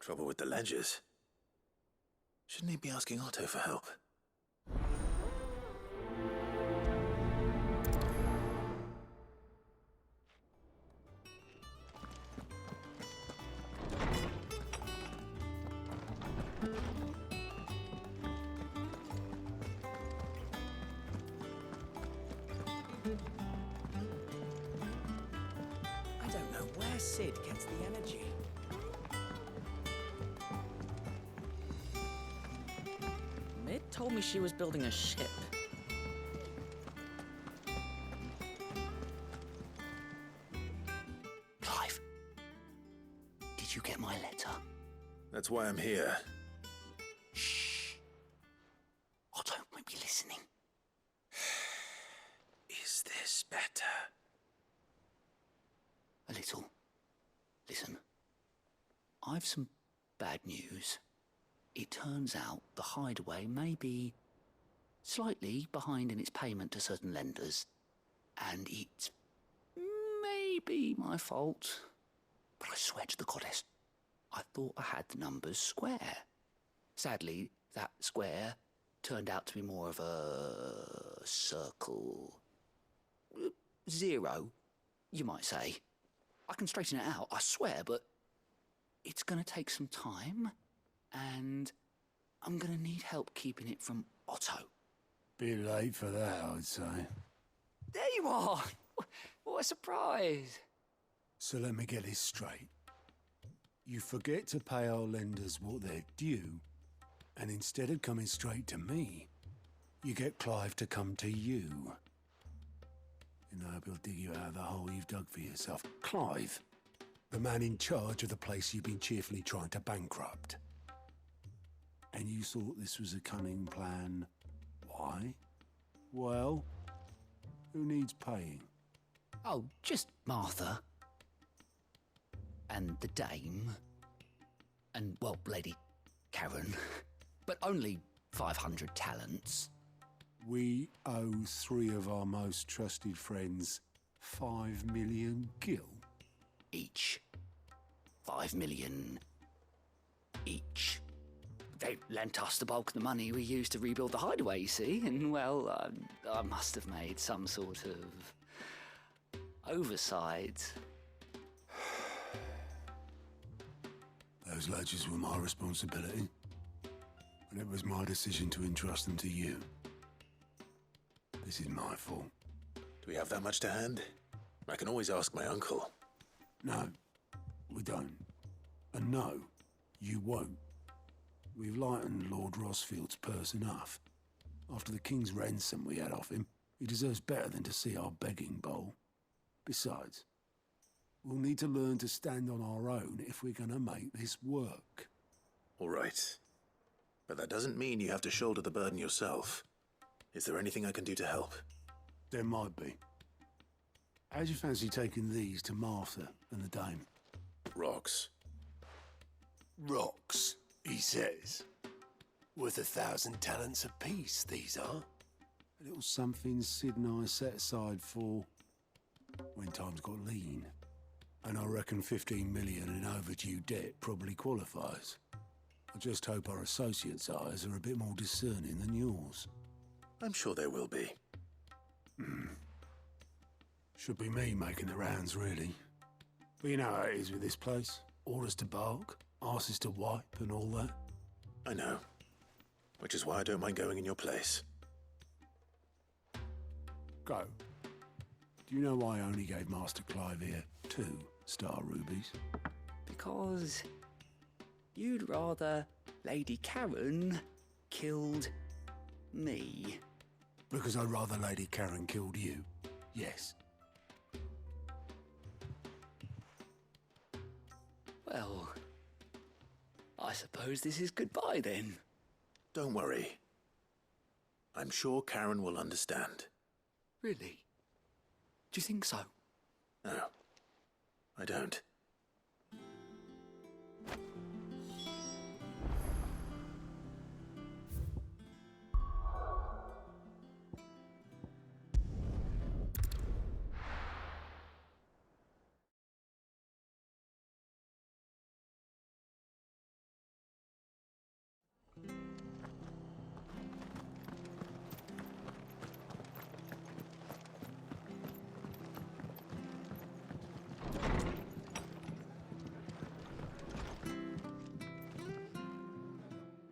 Trouble with the ledgers. Shouldn't he be asking Otto for help? I don't know where Cid gets the energy. Mid told me she was building a ship. Clive, did you get my letter? That's why I'm here. Shh. Otto might be listening. Is this better? A little. Listen, I've some bad news. It turns out the hideaway may be slightly behind in its payment to certain lenders, and it's maybe my fault. But I swear to the goddess, I thought I had the numbers square. Sadly, that square turned out to be more of a circle. Zero, you might say. I can straighten it out, I swear, but it's going to take some time, and I'm going to need help keeping it from Otto. Bit late for that, I'd say. There you are! What a surprise! So let me get this straight. You forget to pay our lenders what they're due, and instead of coming straight to me, you get Clive to come to you. And I hope he'll dig you out of the hole you've dug for yourself. Clive, the man in charge of the place you've been cheerfully trying to bankrupt. And you thought this was a cunning plan. Why? Well, who needs paying? Oh, just Martha. And the dame. And, well, Lady Karen. But only 500 talents. We owe 3 of our most trusted friends 5 million gil. Each. 5 million each. They lent us the bulk of the money we used to rebuild the hideaway, you see, and, well, I must have made some sort of oversight. Those ledgers were my responsibility, and it was my decision to entrust them to you. This is my fault. Do we have that much to hand? I can always ask my uncle. No, we don't. And no, you won't. We've lightened Lord Rosfield's purse enough. After the king's ransom we had off him, he deserves better than to see our begging bowl. Besides, we'll need to learn to stand on our own if we're gonna make this work. All right. But that doesn't mean you have to shoulder the burden yourself. Is there anything I can do to help? There might be. How'd you fancy taking these to Martha and the dame? Rocks. Rocks, he says. Worth 1,000 talents apiece, these are. A little something Cid and I set aside for when times got lean. And I reckon 15 million in overdue debt probably qualifies. I just hope our associates' eyes are a bit more discerning than yours. I'm sure there will be. Should be me making the rounds, really. But you know how it is with this place. Orders to bark, arses to wipe, and all that. I know. Which is why I don't mind going in your place. Go. Do you know why I only gave Master Clive here 2 star rubies? Because you'd rather Lady Karen killed me. Because I'd rather Lady Karen killed you. Yes. Well, I suppose this is goodbye then. Don't worry. I'm sure Karen will understand. Really? Do you think so? No, I don't.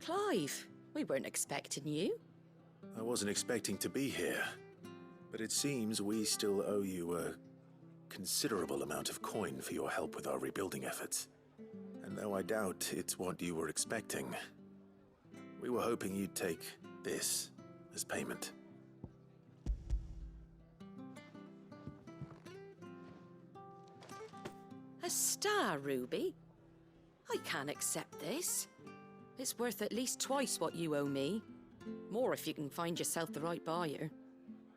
Clive, we weren't expecting you. I wasn't expecting to be here, but it seems we still owe you a considerable amount of coin for your help with our rebuilding efforts. And though I doubt it's what you were expecting, we were hoping you'd take this as payment. A star ruby? I can't accept this. It's worth at least twice what you owe me. More if you can find yourself the right buyer.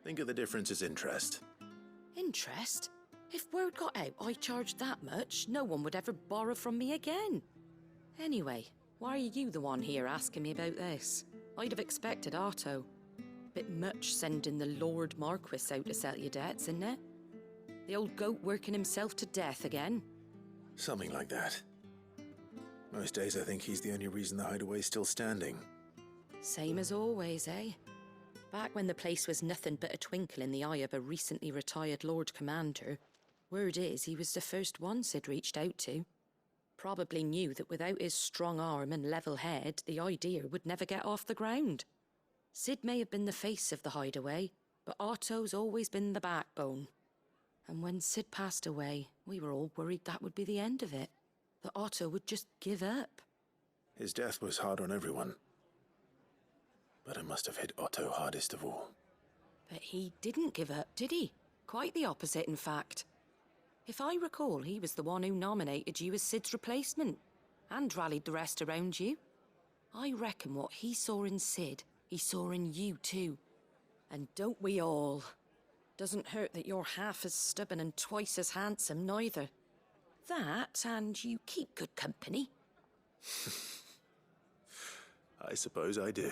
Think of the difference as interest. Interest? If word got out I charged that much, no one would ever borrow from me again. Anyway, why are you the one here asking me about this? I'd have expected Otto. Bit much sending the Lord Marquis out to settle your debts, isn't it? The old goat working himself to death again. Something like that. Most days I think he's the only reason the hideaway's still standing. Same as always, eh? Back when the place was nothing but a twinkle in the eye of a recently retired Lord Commander, word is he was the first one Cid reached out to. Probably knew that without his strong arm and level head, the idea would never get off the ground. Cid may have been the face of the hideaway, but Otto's always been the backbone. And when Cid passed away, we were all worried that would be the end of it. That Otto would just give up. His death was hard on everyone. But it must have hit Otto hardest of all. But he didn't give up, did he? Quite the opposite, in fact. If I recall, he was the one who nominated you as Cid's replacement, and rallied the rest around you. I reckon what he saw in Cid, he saw in you too. And don't we all? Doesn't hurt that you're half as stubborn and twice as handsome, neither. That, and you keep good company. I suppose I do.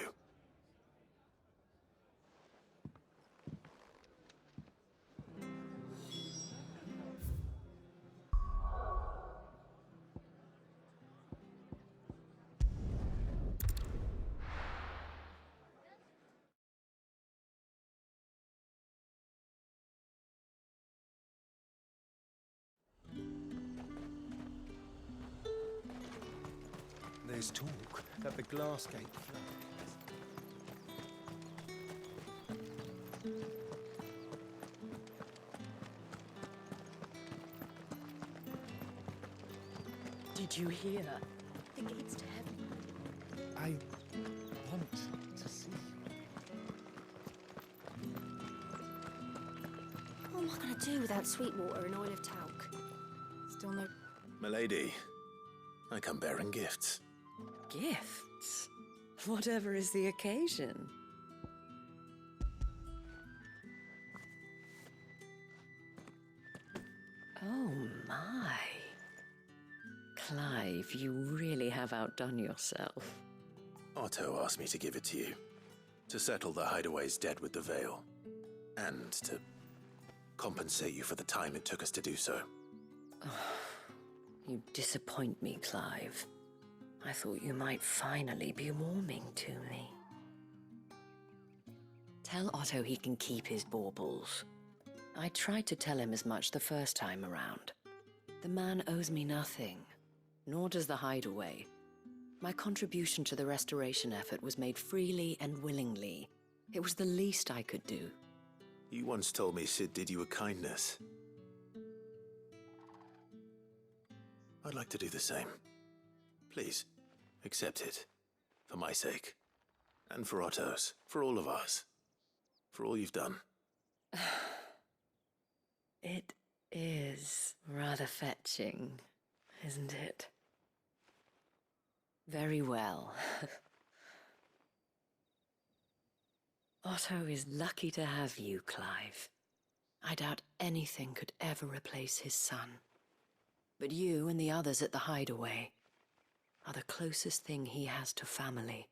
There's talk that the glass gate flood. Did you hear? The gates to heaven. I want to see you. What am I going to do without sweet water and oil of talc? Still no Milady, I come bearing gifts. gifts? Whatever is the occasion. Oh my. Clive, you really have outdone yourself. Otto asked me to give it to you. To settle the hideaway's debt with the veil. And to compensate you for the time it took us to do so. You disappoint me, Clive. I thought you might finally be warming to me. Tell Otto he can keep his baubles. I tried to tell him as much the first time around. The man owes me nothing, nor does the hideaway. My contribution to the restoration effort was made freely and willingly. It was the least I could do. You once told me Cid did you a kindness. I'd like to do the same. Please, accept it. For my sake. And for Otto's. For all of us. For all you've done. It is rather fetching, isn't it? Very well. Otto is lucky to have you, Clive. I doubt anything could ever replace his son. But you and the others at the hideaway are the closest thing he has to family.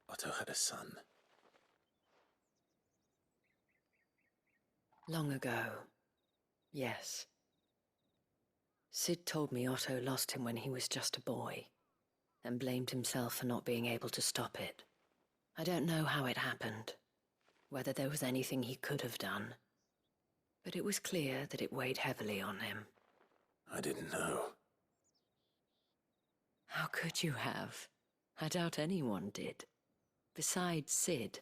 Otto had a son. Long ago, yes. Cid told me Otto lost him when he was just a boy, and blamed himself for not being able to stop it. I don't know how it happened, whether there was anything he could have done, but it was clear that it weighed heavily on him. I didn't know. How could you have? I doubt anyone did. Besides Cid,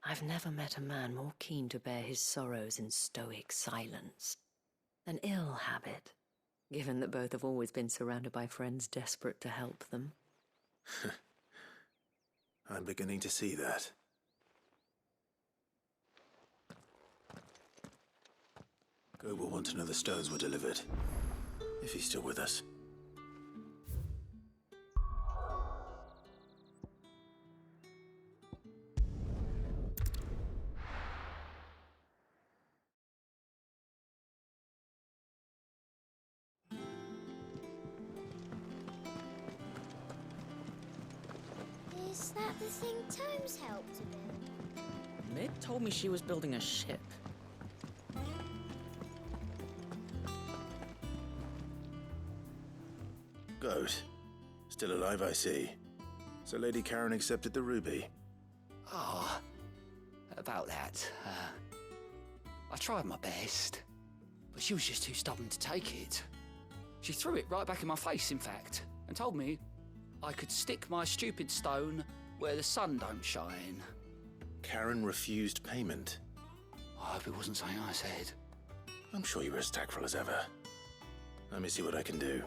I've never met a man more keen to bear his sorrows in stoic silence. An ill habit, given that both have always been surrounded by friends desperate to help them. I'm beginning to see that. Goat will want to know the stones were delivered, if he's still with us. Is that the thing Tomes helped to build? Mid told me she was building a ship. Goat. Still alive, I see. So Lady Karen accepted the ruby. Ah, about that. I tried my best, but she was just too stubborn to take it. She threw it right back in my face, in fact, and told me I could stick my stupid stone where the sun don't shine. Karen refused payment. I hope it wasn't something I said. I'm sure you were as tactful as ever. Let me see what I can do.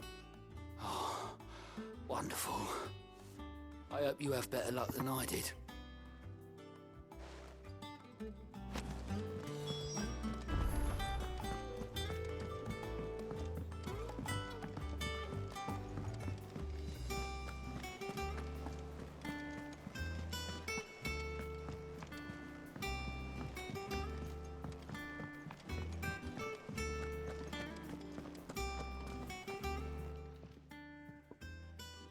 Oh, wonderful. I hope you have better luck than I did.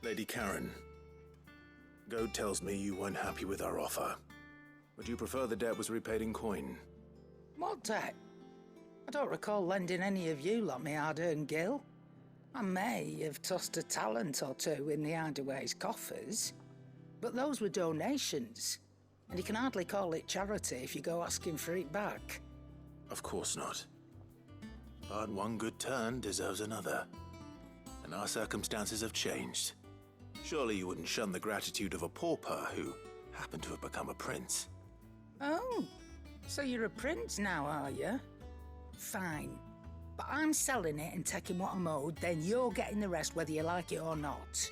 Lady Karen, Goat tells me you weren't happy with our offer. Would you prefer the debt was repaid in coin? What debt? I don't recall lending any of you like me hard-earned gil. I may have tossed a talent or two in the hideaway's coffers, but those were donations, and you can hardly call it charity if you go asking for it back. Of course not. But one good turn deserves another. And our circumstances have changed. Surely you wouldn't shun the gratitude of a pauper who happened to have become a prince. Oh, so you're a prince now, are you? Fine. But I'm selling it and taking what I'm owed, then you're getting the rest whether you like it or not.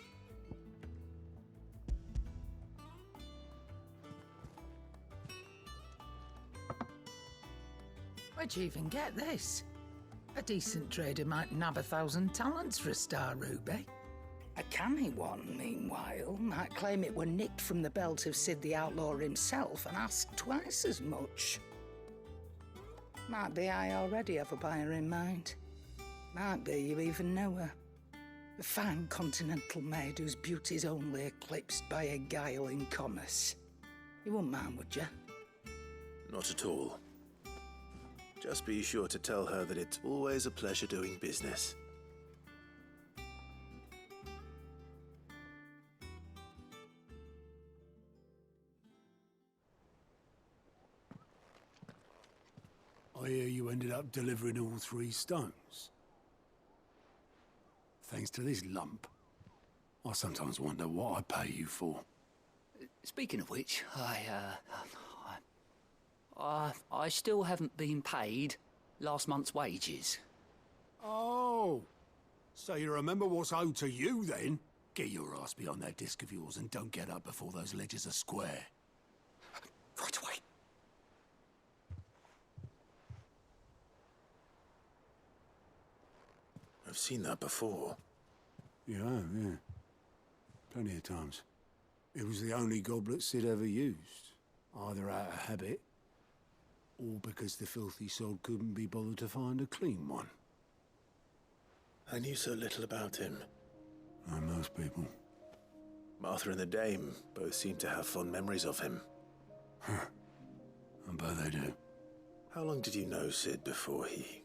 Where'd you even get this? A decent trader might nab 1,000 talents for a star ruby. A canny one, meanwhile, might claim it were nicked from the belt of Cid the Outlaw himself and ask twice as much. Might be I already have a buyer in mind. Might be you even know her. A fine continental maid whose beauty's only eclipsed by a guile in commerce. You wouldn't mind, would you? Not at all. Just be sure to tell her that it's always a pleasure doing business. I hear you ended up delivering all 3 stones. Thanks to this lump. I sometimes wonder what I pay you for. Speaking of which, I still haven't been paid last month's wages. Oh, so you remember what's owed to you then? Get your ass behind that disc of yours and don't get up before those ledgers are square. Right away. I've seen that before. Yeah. Plenty of times. It was the only goblet Cid ever used. Either out of habit, or because the filthy sod couldn't be bothered to find a clean one. I knew so little about him. Like most people. Martha and the Dame both seem to have fond memories of him. I bet they do. How long did you know Cid before he...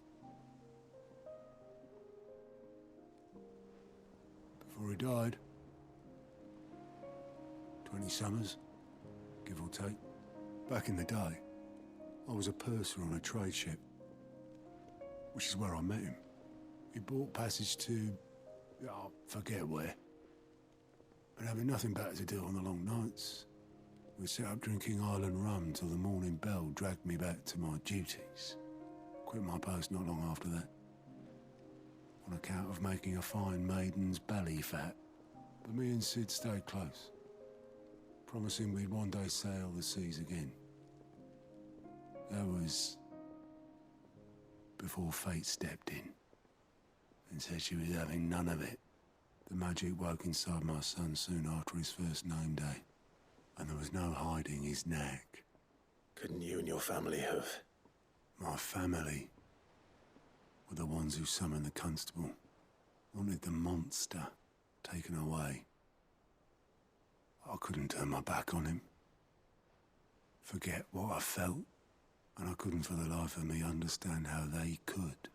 Before he died. 20 summers, give or take. Back in the day, I was a purser on a trade ship, which is where I met him. He bought passage to... I forget where. And having nothing better to do on the long nights, we sat up drinking Island rum till the morning bell dragged me back to my duties. Quit my post not long after that, on account of making a fine maiden's belly fat. But me and Cid stayed close, promising we'd one day sail the seas again. That was before fate stepped in and said she was having none of it. The magic woke inside my son soon after his first name day, and there was no hiding his knack. Couldn't you and your family have? My family were the ones who summoned the constable, wanted the monster taken away. I couldn't turn my back on him, forget what I felt, and I couldn't for the life of me understand how they could.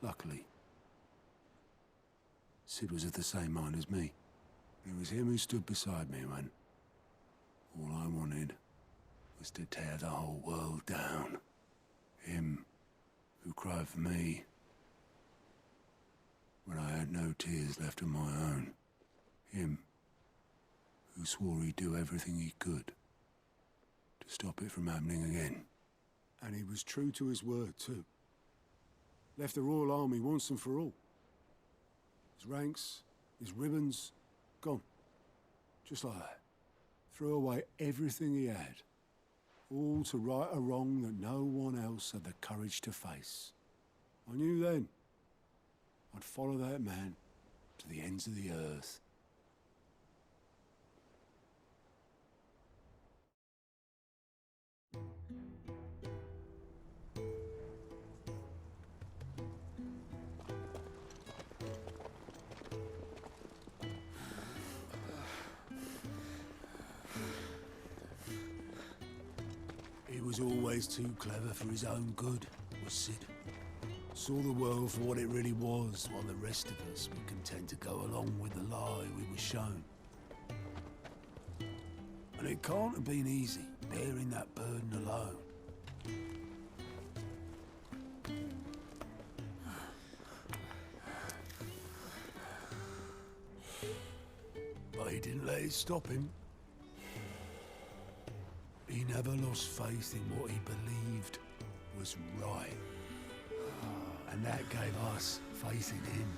Luckily, Cid was of the same mind as me. It was him who stood beside me when all I wanted was to tear the whole world down. Him who cried for me when I had no tears left of my own. Him who swore he'd do everything he could to stop it from happening again. And he was true to his word, too. Left the Royal Army once and for all. His ranks, his ribbons, gone. Just like that. Threw away everything he had. All to right a wrong that no one else had the courage to face. I knew then I'd follow that man to the ends of the earth. He was always too clever for his own good, was Cid. Saw the world for what it really was, while the rest of us were content to go along with the lie we were shown. And it can't have been easy, bearing that burden alone. But he didn't let it stop him. He never lost faith in what he believed was right. And that gave us faith in him.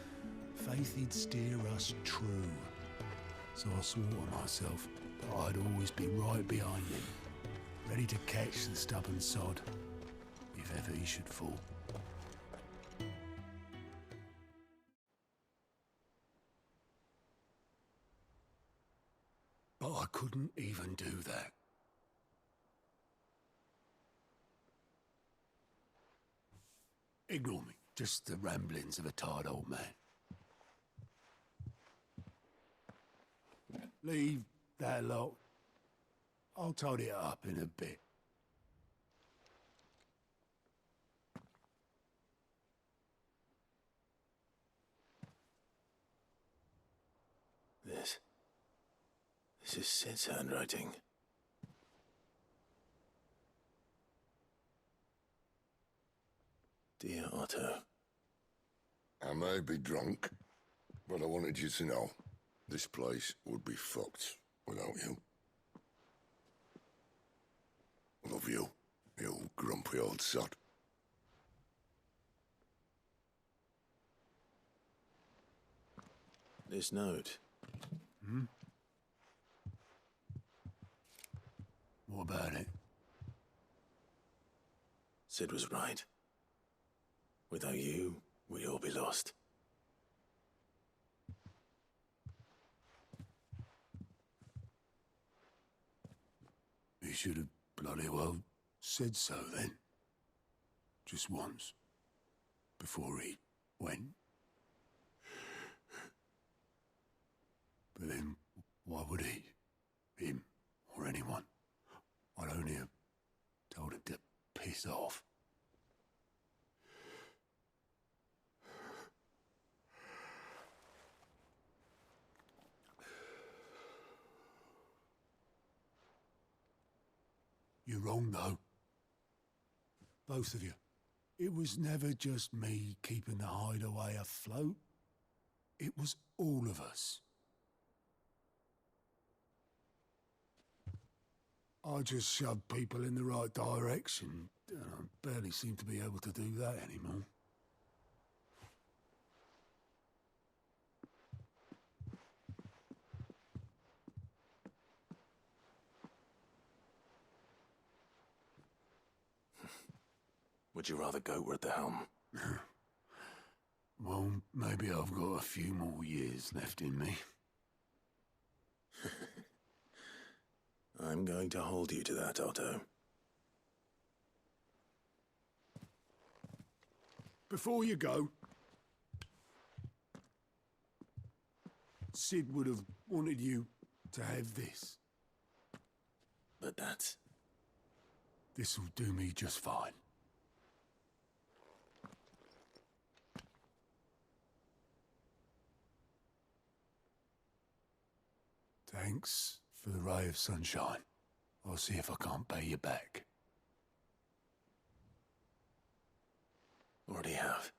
Faith he'd steer us true. So I swore to myself that I'd always be right behind him, ready to catch the stubborn sod, if ever he should fall. But I couldn't even do that. Ignore me. Just the ramblings of a tired old man. Leave that lot. I'll tidy it up in a bit. This is Cid's handwriting. Dear Otto. I may be drunk, but I wanted you to know this place would be fucked without you. Love you, you grumpy old sod. This note. What about it? Cid was right. Without you, we'd all be lost. He should have bloody well said so then. Just once. Before he went. But then, why would he? Him, or anyone? I'd only have told him to piss off. You're wrong, though. Both of you. It was never just me keeping the hideaway afloat. It was all of us. I just shove people in the right direction, and I barely seem to be able to do that anymore. Would you rather goat at the helm? Well, maybe I've got a few more years left in me. I'm going to hold you to that, Otto. Before you go, Cid would have wanted you to have this. But that's... This'll do me just fine. Thanks for the ray of sunshine. I'll see if I can't pay you back. Already have.